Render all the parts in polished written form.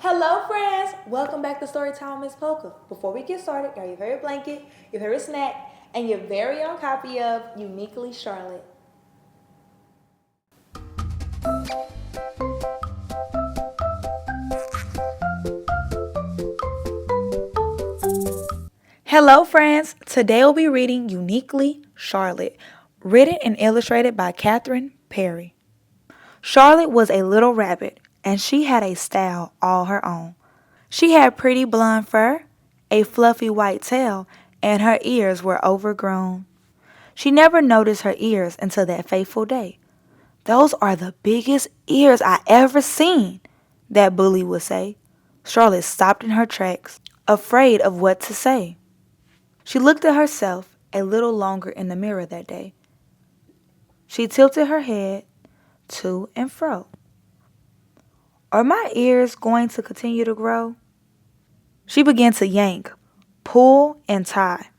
Hello, friends! Welcome back to Storytime with Miss Poka. Before we get started, grab your favorite blanket, your favorite snack, and your very own copy of Uniquely Charlotte. Hello, friends! Today we'll be reading Uniquely Charlotte, written and illustrated by Catherine Perry. Charlotte was a little rabbit, and she had a style all her own. She had pretty blonde fur, a fluffy white tail, and her ears were overgrown. She never noticed her ears until that fateful day. "Those are the biggest ears I ever seen," that bully would say. Charlotte stopped in her tracks, afraid of what to say. She looked at herself a little longer in the mirror that day. She tilted her head to and fro. "Are my ears going to continue to grow?" She began to yank, pull, and tie.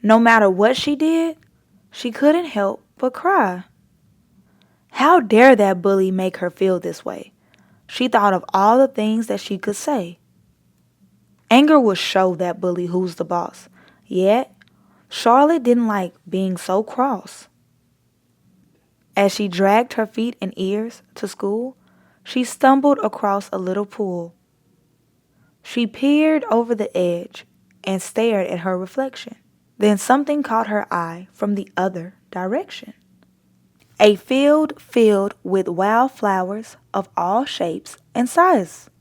No matter what she did, she couldn't help but cry. How dare that bully make her feel this way? She thought of all the things that she could say. Anger would show that bully who's the boss. Yet, Charlotte didn't like being so cross. As she dragged her feet and ears to school, she stumbled across a little pool. She peered over the edge and stared at her reflection. Then something caught her eye from the other direction. A field filled with wild flowers of all shapes and sizes.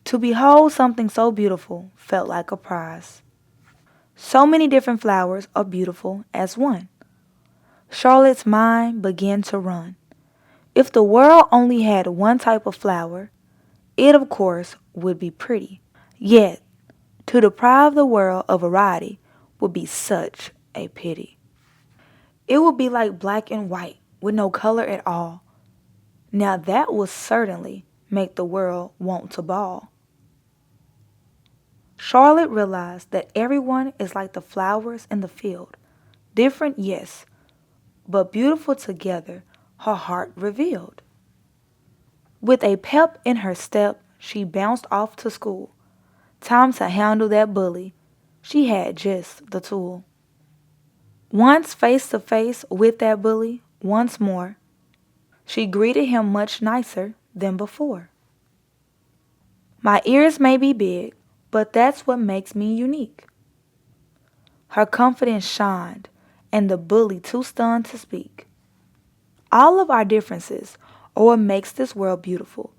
To behold something so beautiful felt like a prize. So many different flowers are beautiful as one. Charlotte's mind began to run. If the world only had one type of flower, it of course would be pretty. Yet, to deprive the world of variety would be such a pity. It would be like black and white with no color at all. Now that would certainly make the world want to bawl. Charlotte realized that everyone is like the flowers in the field. Different, yes, but beautiful together, her heart revealed. With a pep in her step, she bounced off to school. Time to handle that bully. She had just the tool. Once face to face with that bully, once more, she greeted him much nicer than before. "My ears may be big, but that's what makes me unique." Her confidence shined, and the bully too stunned to speak. All of our differences are what makes this world beautiful.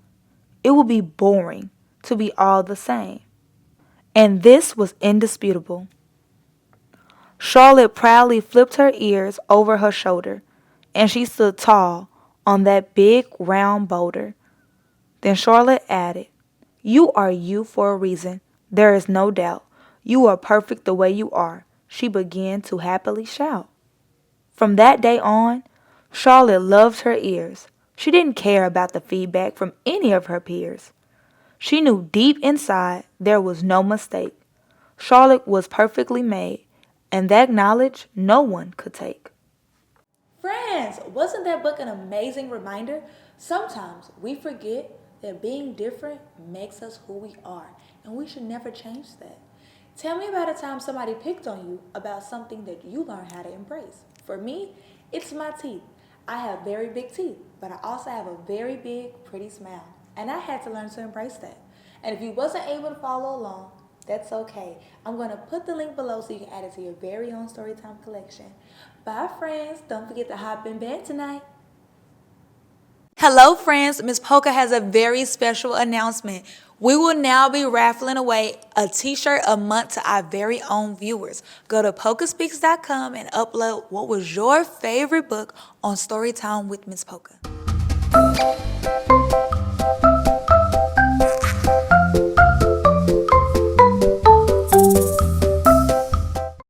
It would be boring to be all the same. And this was indisputable. Charlotte proudly flipped her ears over her shoulder, and she stood tall on that big round boulder. Then Charlotte added, "You are you for a reason. There is no doubt. You are perfect the way you are," she began to happily shout. From that day on, Charlotte loved her ears. She didn't care about the feedback from any of her peers. She knew deep inside there was no mistake. Charlotte was perfectly made, and that knowledge no one could take. Friends, wasn't that book an amazing reminder? Sometimes we forget that being different makes us who we are, and we should never change that. Tell me about a time somebody picked on you about something that you learned how to embrace. For me, it's my teeth. I have very big teeth, but I also have a very big, pretty smile. And I had to learn to embrace that. And if you wasn't able to follow along, that's okay. I'm going to put the link below so you can add it to your very own Storytime collection. Bye, friends. Don't forget to hop in bed tonight. Hello, friends. Miss Poka has a very special announcement. We will now be raffling away a t-shirt a month to our very own viewers. Go to pokaspeaks.com and upload what was your favorite book on Storytime with Miss Poka.